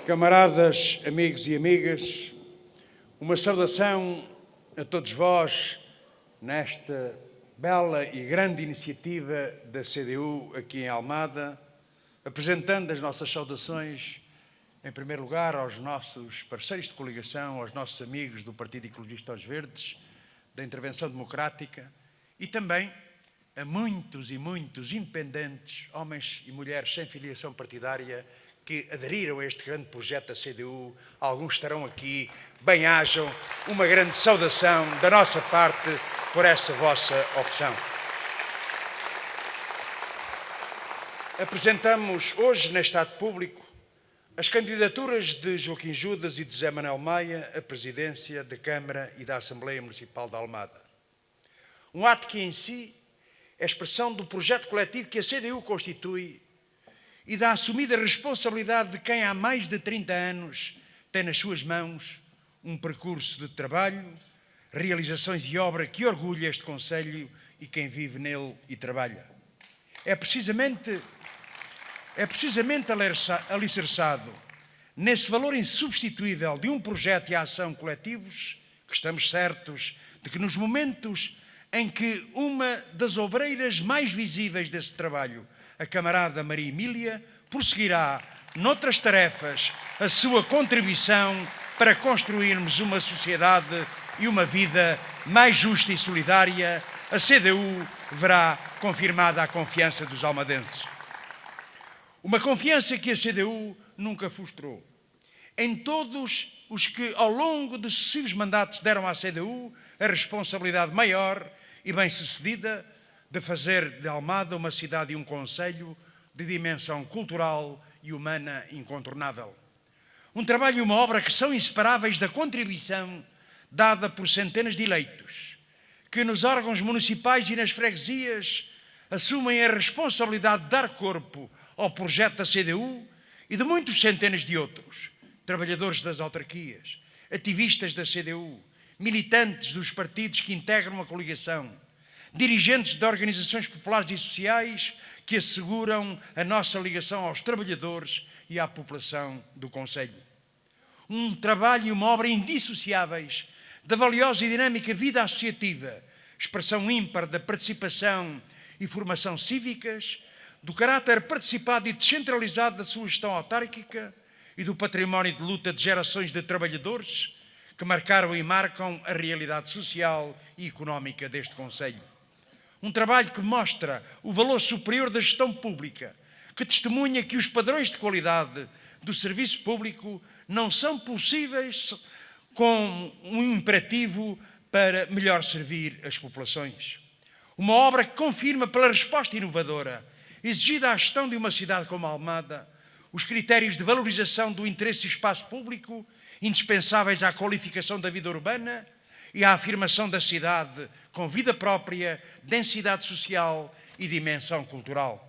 Camaradas, amigos e amigas, uma saudação a todos vós nesta bela e grande iniciativa da CDU aqui em Almada, apresentando as nossas saudações, em primeiro lugar, aos nossos parceiros de coligação, aos nossos amigos do Partido Ecologista aos Verdes, da Intervenção Democrática e também a muitos e muitos independentes, homens e mulheres sem filiação partidária, que aderiram a este grande projeto da CDU. Alguns estarão aqui, bem-ajam, uma grande saudação da nossa parte por essa vossa opção. Apresentamos hoje, neste ato público, as candidaturas de Joaquim Judas e de José Manuel Maia à presidência da Câmara e da Assembleia Municipal de Almada. Um ato que em si é expressão do projeto coletivo que a CDU constitui e da assumida responsabilidade de quem há mais de 30 anos tem nas suas mãos um percurso de trabalho, realizações e obra que orgulha este concelho e quem vive nele e trabalha. É precisamente alicerçado nesse valor insubstituível de um projeto e ação coletivos que estamos certos de que nos momentos em que uma das obreiras mais visíveis desse trabalho, a camarada Maria Emília, prosseguirá noutras tarefas a sua contribuição para construirmos uma sociedade e uma vida mais justa e solidária. A CDU verá confirmada a confiança dos almadenses. Uma confiança que a CDU nunca frustrou. Em todos os que, ao longo de sucessivos mandatos, deram à CDU a responsabilidade maior e bem-sucedida de fazer de Almada uma cidade e um concelho de dimensão cultural e humana incontornável. Um trabalho e uma obra que são inseparáveis da contribuição dada por centenas de eleitos, que nos órgãos municipais e nas freguesias assumem a responsabilidade de dar corpo ao projeto da CDU e de muitos centenas de outros, trabalhadores das autarquias, ativistas da CDU, militantes dos partidos que integram a coligação, dirigentes de organizações populares e sociais que asseguram a nossa ligação aos trabalhadores e à população do concelho. Um trabalho e uma obra indissociáveis da valiosa e dinâmica vida associativa, expressão ímpar da participação e formação cívicas, do caráter participado e descentralizado da sua gestão autárquica e do património de luta de gerações de trabalhadores que marcaram e marcam a realidade social e económica deste concelho. Um trabalho que mostra o valor superior da gestão pública, que testemunha que os padrões de qualidade do serviço público não são possíveis com um imperativo para melhor servir as populações. Uma obra que confirma pela resposta inovadora exigida à gestão de uma cidade como Almada os critérios de valorização do interesse e espaço público indispensáveis à qualificação da vida urbana e à afirmação da cidade com vida própria, densidade social e dimensão cultural.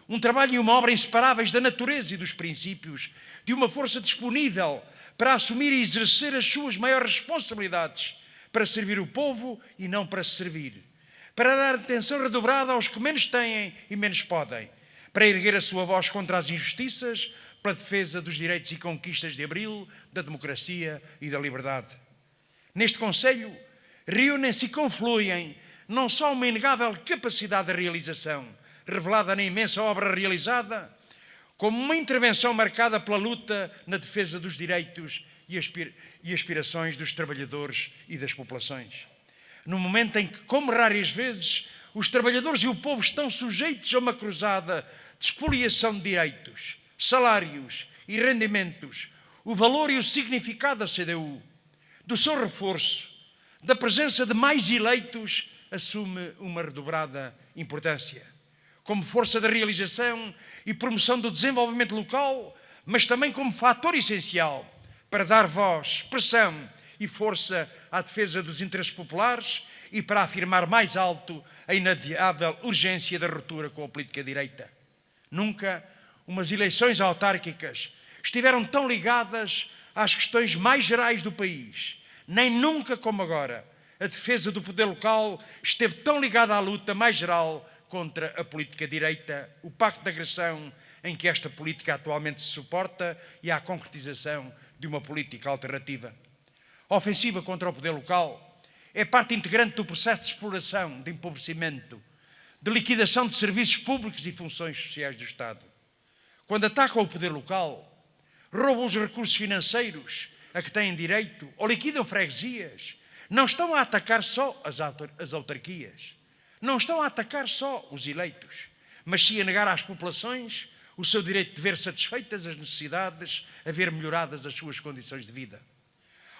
Um trabalho e uma obra inseparáveis da natureza e dos princípios de uma força disponível para assumir e exercer as suas maiores responsabilidades, para servir o povo e não para se servir, para dar atenção redobrada aos que menos têm e menos podem, para erguer a sua voz contra as injustiças, pela defesa dos direitos e conquistas de abril, da democracia e da liberdade. Neste concelho, reúnem-se e confluem não só uma inegável capacidade de realização, revelada na imensa obra realizada, como uma intervenção marcada pela luta na defesa dos direitos e aspirações dos trabalhadores e das populações. No momento em que, como raras vezes, os trabalhadores e o povo estão sujeitos a uma cruzada de expoliação de direitos, salários e rendimentos, o valor e o significado da CDU, do seu reforço, da presença de mais eleitos, assume uma redobrada importância. Como força da realização e promoção do desenvolvimento local, mas também como fator essencial para dar voz, expressão e força à defesa dos interesses populares e para afirmar mais alto a inadiável urgência da ruptura com a política direita. Nunca umas eleições autárquicas estiveram tão ligadas às questões mais gerais do país, nem nunca como agora a defesa do poder local esteve tão ligada à luta mais geral contra a política direita, o pacto de agressão, em que esta política atualmente se suporta e à concretização de uma política alternativa. A ofensiva contra o poder local é parte integrante do processo de exploração, de empobrecimento, de liquidação de serviços públicos e funções sociais do Estado. Quando atacam o poder local, roubam os recursos financeiros a que têm direito ou liquidam freguesias, não estão a atacar só as autarquias, não estão a atacar só os eleitos, mas sim a negar às populações o seu direito de ver satisfeitas as necessidades, a ver melhoradas as suas condições de vida.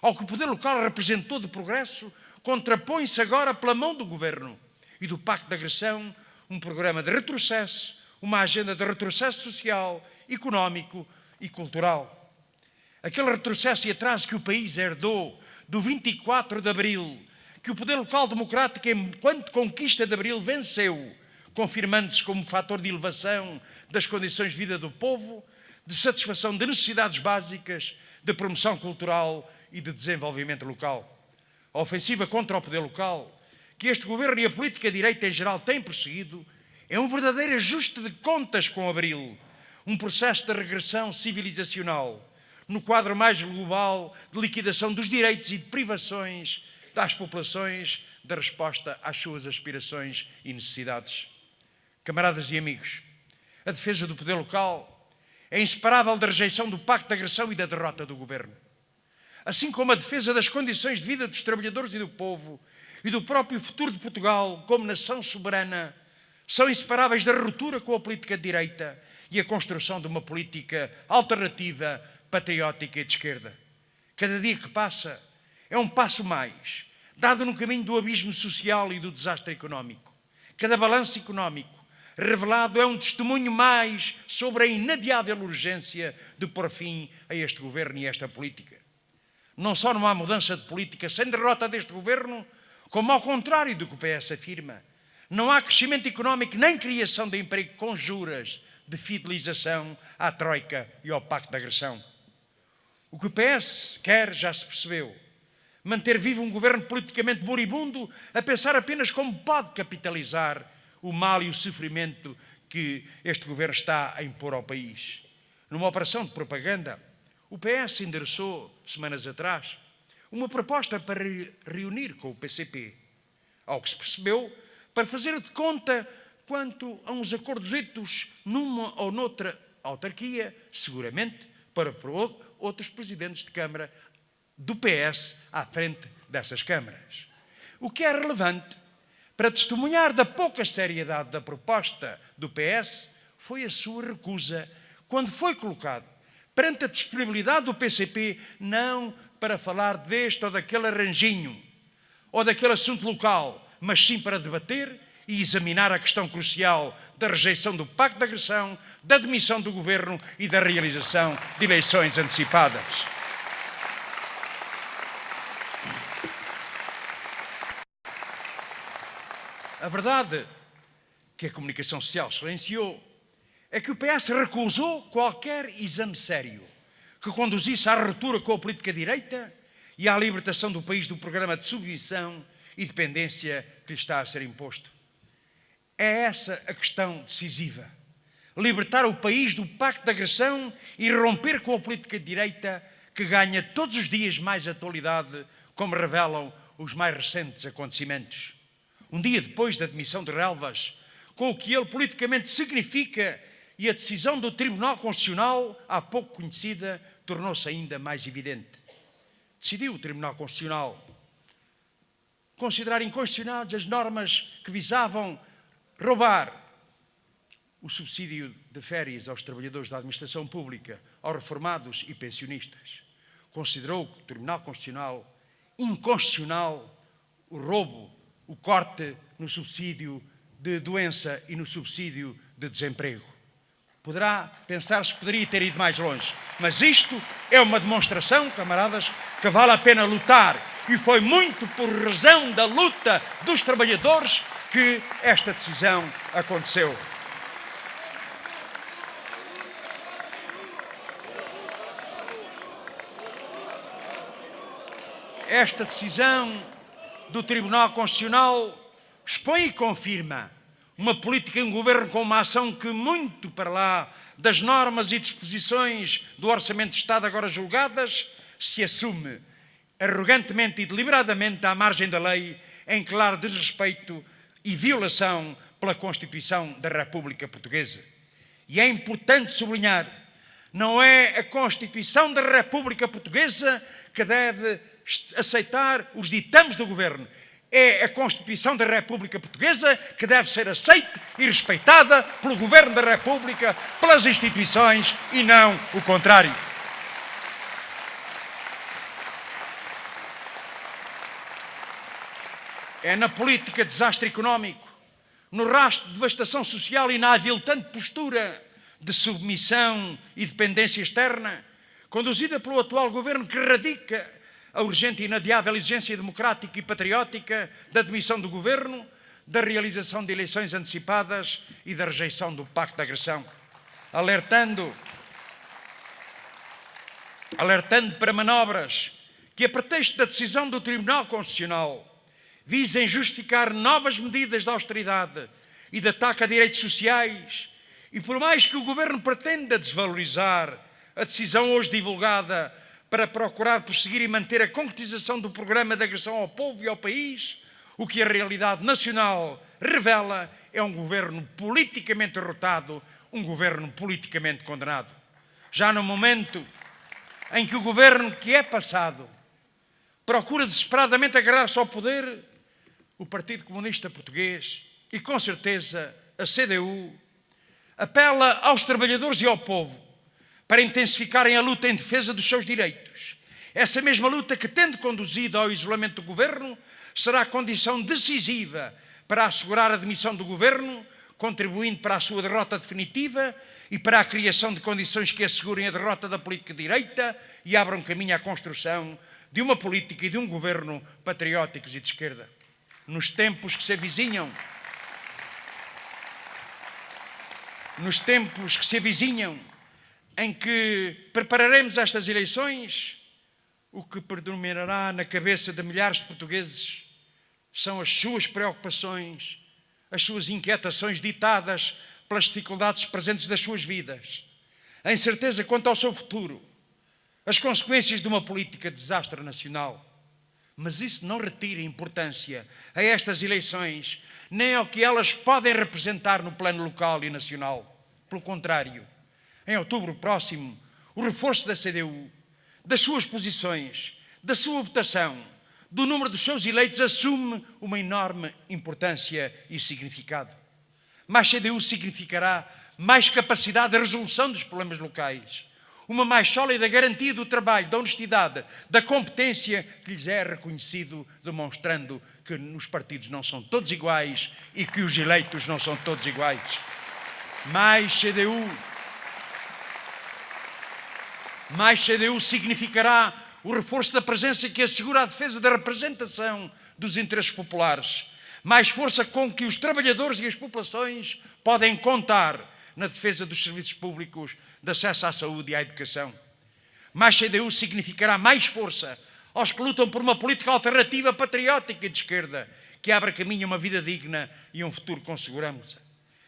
Ao que o poder local representou de progresso, contrapõe-se agora pela mão do Governo e do Pacto de Agressão um programa de retrocesso, uma agenda de retrocesso social, económico e cultural. Aquele retrocesso e atraso que o país herdou do 24 de Abril, que o poder local democrático, enquanto conquista de Abril, venceu, confirmando-se como fator de elevação das condições de vida do povo, de satisfação de necessidades básicas, de promoção cultural e de desenvolvimento local. A ofensiva contra o poder local, que este governo e a política de direita em geral têm prosseguido, é um verdadeiro ajuste de contas com Abril, um processo de regressão civilizacional, no quadro mais global de liquidação dos direitos e privações das populações, da resposta às suas aspirações e necessidades. Camaradas e amigos, a defesa do poder local é inseparável da rejeição do Pacto de Agressão e da derrota do Governo. Assim como a defesa das condições de vida dos trabalhadores e do povo e do próprio futuro de Portugal como nação soberana são inseparáveis da ruptura com a política de direita e a construção de uma política alternativa, patriótica e de esquerda. Cada dia que passa é um passo mais, dado no caminho do abismo social e do desastre económico. Cada balanço económico revelado é um testemunho mais sobre a inadiável urgência de pôr fim a este governo e a esta política. Não só não há mudança de política sem derrota deste governo, como ao contrário do que o PS afirma, não há crescimento económico nem criação de emprego com juras de fidelização à Troika e ao Pacto de Agressão. O que o PS quer já se percebeu. Manter vivo um governo politicamente moribundo a pensar apenas como pode capitalizar o mal e o sofrimento que este governo está a impor ao país. Numa operação de propaganda, o PS endereçou, semanas atrás, uma proposta para reunir com o PCP. Ao que se percebeu, para fazer de conta quanto a uns acordos numa ou noutra autarquia, seguramente para outros presidentes de Câmara do PS à frente dessas câmaras. O que é relevante para testemunhar da pouca seriedade da proposta do PS foi a sua recusa quando foi colocado perante a disponibilidade do PCP não para falar deste ou daquele arranjinho ou daquele assunto local, mas sim para debater e examinar a questão crucial da rejeição do Pacto de Agressão, da demissão do Governo e da realização de eleições antecipadas. A verdade que a comunicação social silenciou é que o PS recusou qualquer exame sério que conduzisse à ruptura com a política direita e à libertação do país do programa de submissão e dependência que lhe está a ser imposto. É essa a questão decisiva. Libertar o país do Pacto de Agressão e romper com a política de direita que ganha todos os dias mais atualidade, como revelam os mais recentes acontecimentos. Um dia depois da demissão de Relvas, com o que ele politicamente significa e a decisão do Tribunal Constitucional, há pouco conhecida, tornou-se ainda mais evidente. Decidiu o Tribunal Constitucional considerar inconstitucionais as normas que visavam roubar o subsídio de férias aos trabalhadores da administração pública, aos reformados e pensionistas. Considerou o Tribunal Constitucional inconstitucional o roubo, o corte no subsídio de doença e no subsídio de desemprego. Poderá pensar-se que poderia ter ido mais longe, mas isto é uma demonstração, camaradas, que vale a pena lutar. E foi muito por razão da luta dos trabalhadores que esta decisão aconteceu. Esta decisão do Tribunal Constitucional expõe e confirma uma política e um governo com uma ação que muito para lá das normas e disposições do Orçamento de Estado agora julgadas, se assume arrogantemente e deliberadamente à margem da lei, em claro desrespeito e violação pela Constituição da República Portuguesa. E é importante sublinhar, não é a Constituição da República Portuguesa que deve aceitar os ditames do Governo. É a Constituição da República Portuguesa que deve ser aceita e respeitada pelo Governo da República, pelas instituições e não o contrário. É na política de desastre económico, no rastro de devastação social e na aviltante postura de submissão e dependência externa, conduzida pelo atual Governo, que radica a urgente e inadiável exigência democrática e patriótica da demissão do Governo, da realização de eleições antecipadas e da rejeição do Pacto de Agressão, alertando para manobras que, a pretexto da decisão do Tribunal Constitucional, visem justificar novas medidas de austeridade e de ataque a direitos sociais, e por mais que o Governo pretenda desvalorizar a decisão hoje divulgada para procurar prosseguir e manter a concretização do programa de agressão ao povo e ao país, o que a realidade nacional revela é um Governo politicamente derrotado, um Governo politicamente condenado. Já no momento em que o Governo que é passado procura desesperadamente agarrar-se ao poder, o Partido Comunista Português e, com certeza, a CDU, apela aos trabalhadores e ao povo para intensificarem a luta em defesa dos seus direitos. Essa mesma luta que, tendo conduzido ao isolamento do Governo, será condição decisiva para assegurar a demissão do Governo, contribuindo para a sua derrota definitiva e para a criação de condições que assegurem a derrota da política de direita e abram caminho à construção de uma política e de um Governo patrióticos e de esquerda. Nos tempos que se avizinham, em que prepararemos estas eleições, o que predominará na cabeça de milhares de portugueses são as suas preocupações, as suas inquietações ditadas pelas dificuldades presentes das suas vidas, a incerteza quanto ao seu futuro, as consequências de uma política de desastre nacional. Mas isso não retira importância a estas eleições, nem ao que elas podem representar no plano local e nacional. Pelo contrário, em outubro próximo, o reforço da CDU, das suas posições, da sua votação, do número dos seus eleitos, assume uma enorme importância e significado. Mais CDU significará mais capacidade de resolução dos problemas locais, uma mais sólida garantia do trabalho, da honestidade, da competência que lhes é reconhecido, demonstrando que os partidos não são todos iguais e que os eleitos não são todos iguais. Mais CDU significará o reforço da presença que assegura a defesa da representação dos interesses populares, mais força com que os trabalhadores e as populações podem contar na defesa dos serviços públicos, de acesso à saúde e à educação. Mais CDU significará mais força aos que lutam por uma política alternativa patriótica e de esquerda, que abra caminho a uma vida digna e um futuro com segurança.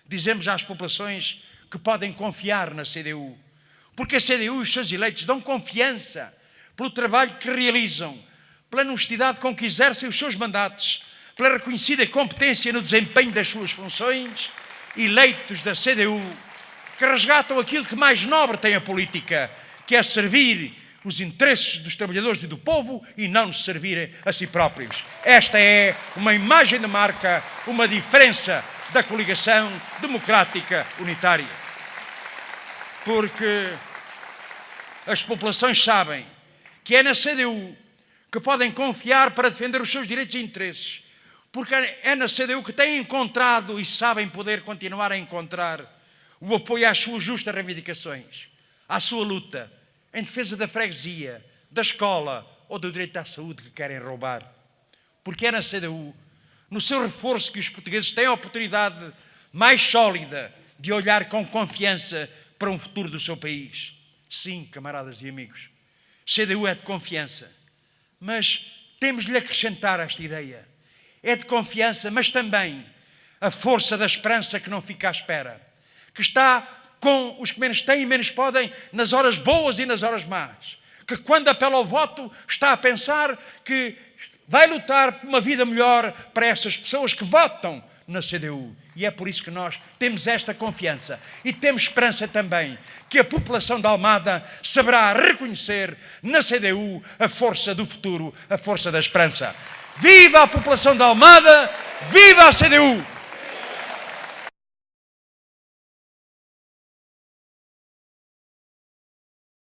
Dizemos às populações que podem confiar na CDU, porque a CDU e os seus eleitos dão confiança pelo trabalho que realizam, pela honestidade com que exercem os seus mandatos, pela reconhecida competência no desempenho das suas funções, eleitos da CDU, que resgatam aquilo que mais nobre tem a política, que é servir os interesses dos trabalhadores e do povo e não nos servirem a si próprios. Esta é uma imagem de marca, uma diferença da coligação democrática unitária. Porque as populações sabem que é na CDU que podem confiar para defender os seus direitos e interesses, porque é na CDU que têm encontrado e sabem poder continuar a encontrar o apoio às suas justas reivindicações, à sua luta em defesa da freguesia, da escola ou do direito à saúde que querem roubar. Porque é na CDU, no seu reforço, que os portugueses têm a oportunidade mais sólida de olhar com confiança para um futuro do seu país. Sim, camaradas e amigos, CDU é de confiança, mas temos de lhe acrescentar esta ideia. É de confiança, mas também a força da esperança que não fica à espera, que está com os que menos têm e menos podem, nas horas boas e nas horas más. Que quando apela ao voto, está a pensar que vai lutar por uma vida melhor para essas pessoas que votam na CDU. E é por isso que nós temos esta confiança e temos esperança também que a população de Almada saberá reconhecer na CDU a força do futuro, a força da esperança. Viva a população de Almada! Viva a CDU!